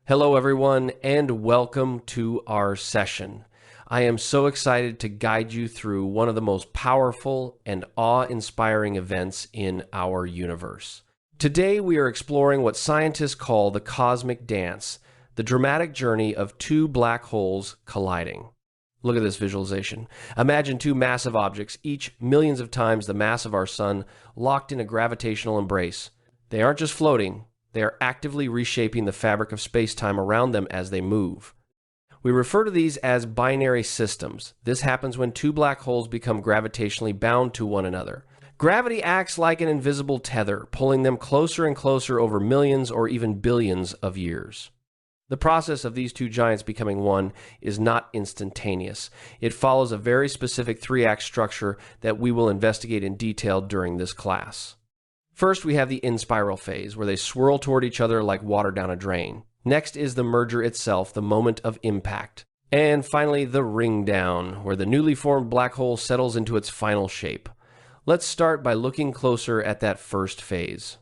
Hello, everyone, and welcome to our session. I am so excited to guide you through one of the most powerful and awe-inspiring events in our universe. Today, we are exploring what scientists call the cosmic dance, the dramatic journey of two black holes colliding. Look at this visualization. Imagine two massive objects, each millions of times the mass of our sun, locked in a gravitational embrace. They aren't just floating. They are actively reshaping the fabric of space-time around them as they move. We refer to these as binary systems. This happens when two black holes become gravitationally bound to one another. Gravity acts like an invisible tether, pulling them closer and closer over millions or even billions of years. The process of these two giants becoming one is not instantaneous. It follows a very specific three-act structure that we will investigate in detail during this class. First, we have the in-spiral phase, where they swirl toward each other like water down a drain. Next is the merger itself, the moment of impact. And finally, the ring down, where the newly formed black hole settles into its final shape. Let's start by looking closer at that first phase.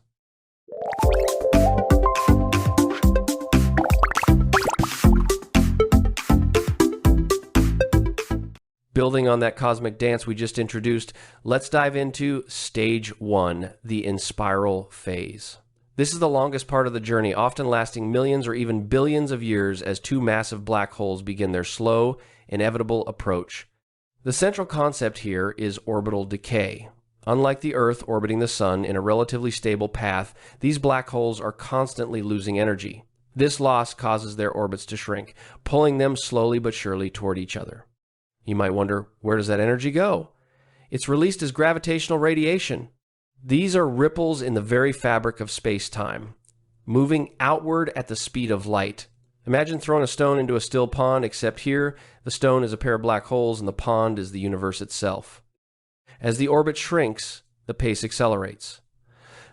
Building on that cosmic dance we just introduced, let's dive into stage one, the in-spiral phase. This is the longest part of the journey, often lasting millions or even billions of years as two massive black holes begin their slow, inevitable approach. The central concept here is orbital decay. Unlike the Earth orbiting the Sun in a relatively stable path, these black holes are constantly losing energy. This loss causes their orbits to shrink, pulling them slowly but surely toward each other. You might wonder, where does that energy go? It's released as gravitational radiation. These are ripples in the very fabric of space-time, moving outward at the speed of light. Imagine throwing a stone into a still pond, except here, the stone is a pair of black holes and the pond is the universe itself. As the orbit shrinks, the pace accelerates.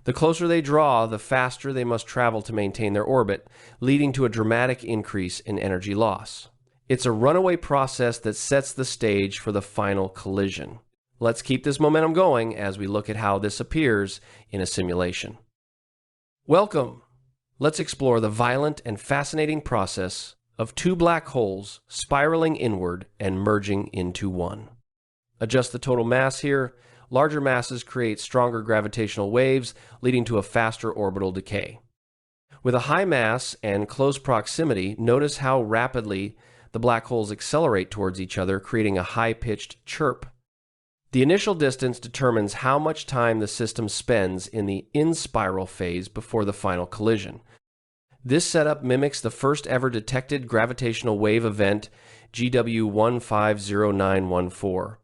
The closer they draw, the faster they must travel to maintain their orbit, leading to a dramatic increase in energy loss. It's a runaway process that sets the stage for the final collision. Let's keep this momentum going as we look at how this appears in a simulation. Welcome! Let's explore the violent and fascinating process of two black holes spiraling inward and merging into one. Adjust the total mass here. Larger masses create stronger gravitational waves, leading to a faster orbital decay. With a high mass and close proximity, notice how rapidly the black holes accelerate towards each other, creating a high-pitched chirp. The initial distance determines how much time the system spends in the in-spiral phase before the final collision. This setup mimics the first ever detected gravitational wave event, GW 150914.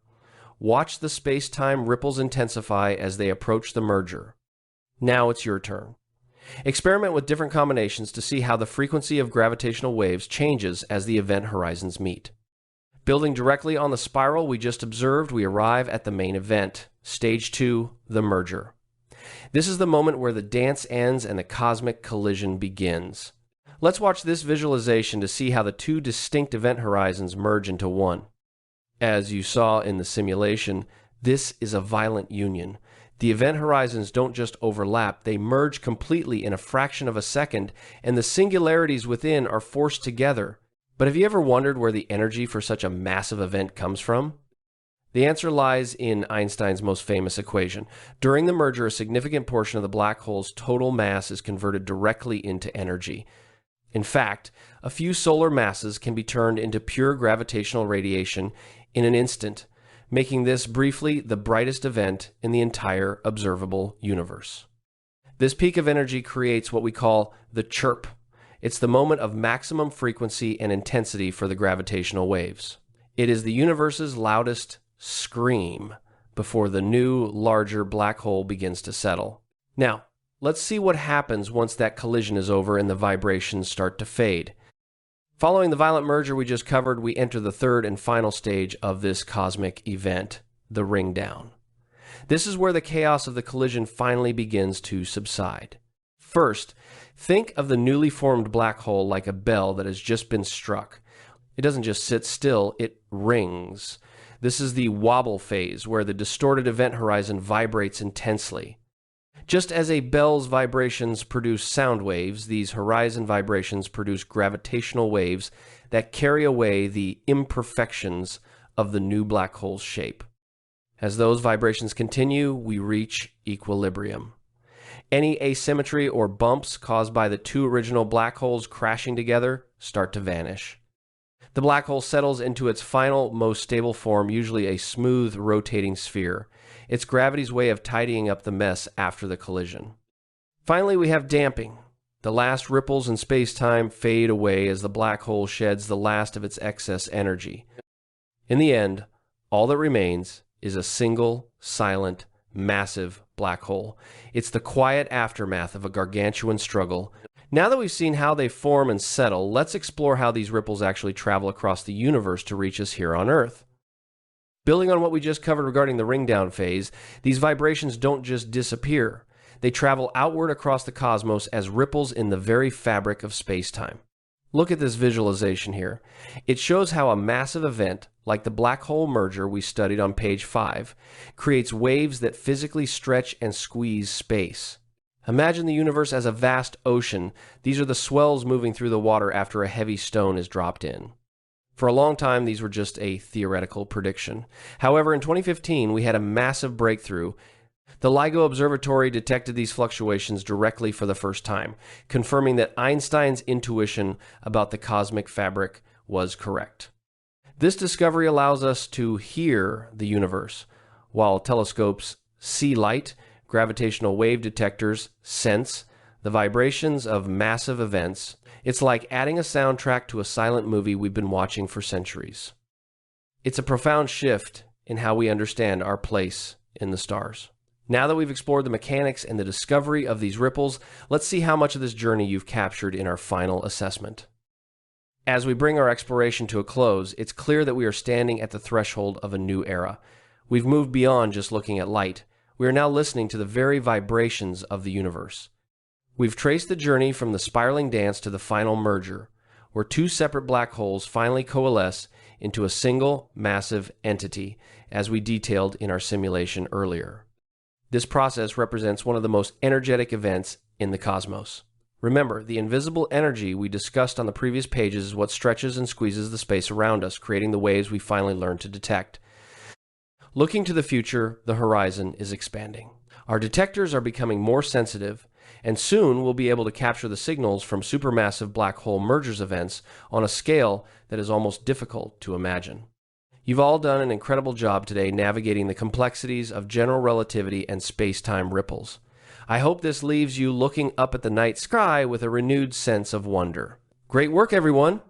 Watch the space-time ripples intensify as they approach the merger. Now it's your turn. Experiment with different combinations to see how the frequency of gravitational waves changes as the event horizons meet. Building directly on the spiral we just observed, we arrive at the main event, stage 2, the merger. This is the moment where the dance ends and the cosmic collision begins. Let's watch this visualization to see how the two distinct event horizons merge into one. As you saw in the simulation, this is a violent union. The event horizons don't just overlap, they merge completely in a fraction of a second, and the singularities within are forced together. But have you ever wondered where the energy for such a massive event comes from? The answer lies in Einstein's most famous equation. During the merger, a significant portion of the black hole's total mass is converted directly into energy. In fact, a few solar masses can be turned into pure gravitational radiation in an instant, making this briefly the brightest event in the entire observable universe. This peak of energy creates what we call the chirp. It's the moment of maximum frequency and intensity for the gravitational waves. It is the universe's loudest scream before the new, larger black hole begins to settle. Now, let's see what happens once that collision is over and the vibrations start to fade. Following the violent merger we just covered, we enter the third and final stage of this cosmic event, the ring down. This is where the chaos of the collision finally begins to subside. First, think of the newly formed black hole like a bell that has just been struck. It doesn't just sit still, it rings. This is the wobble phase, where the distorted event horizon vibrates intensely. Just as a bell's vibrations produce sound waves, these horizon vibrations produce gravitational waves that carry away the imperfections of the new black hole's shape. As those vibrations continue, we reach equilibrium. Any asymmetry or bumps caused by the two original black holes crashing together start to vanish. The black hole settles into its final, most stable form, usually a smooth, rotating sphere. It's gravity's way of tidying up the mess after the collision. Finally, we have damping. The last ripples in space-time fade away as the black hole sheds the last of its excess energy. In the end, all that remains is a single, silent, massive black hole. It's the quiet aftermath of a gargantuan struggle. Now that we've seen how they form and settle, let's explore how these ripples actually travel across the universe to reach us here on Earth. Building on what we just covered regarding the ring-down phase, these vibrations don't just disappear. They travel outward across the cosmos as ripples in the very fabric of space-time. Look at this visualization here. It shows how a massive event, like the black hole merger we studied on page 5, creates waves that physically stretch and squeeze space. Imagine the universe as a vast ocean. These are the swells moving through the water after a heavy stone is dropped in. For a long time, these were just a theoretical prediction. However, in 2015, we had a massive breakthrough. The LIGO observatory detected these fluctuations directly for the first time, confirming that Einstein's intuition about the cosmic fabric was correct. This discovery allows us to hear the universe, while telescopes see light. Gravitational wave detectors sense the vibrations of massive events. It's like adding a soundtrack to a silent movie we've been watching for centuries. It's a profound shift in how we understand our place in the stars. Now that we've explored the mechanics and the discovery of these ripples, let's see how much of this journey you've captured in our final assessment. As we bring our exploration to a close, it's clear that we are standing at the threshold of a new era. We've moved beyond just looking at light. We are now listening to the very vibrations of the universe. We've traced the journey from the spiraling dance to the final merger, where two separate black holes finally coalesce into a single, massive entity, as we detailed in our simulation earlier. This process represents one of the most energetic events in the cosmos. Remember, the invisible energy we discussed on the previous pages is what stretches and squeezes the space around us, creating the waves we finally learned to detect. Looking to the future, the horizon is expanding. Our detectors are becoming more sensitive, and soon we'll be able to capture the signals from supermassive black hole mergers events on a scale that is almost difficult to imagine. You've all done an incredible job today navigating the complexities of general relativity and space-time ripples. I hope this leaves you looking up at the night sky with a renewed sense of wonder. Great work, everyone!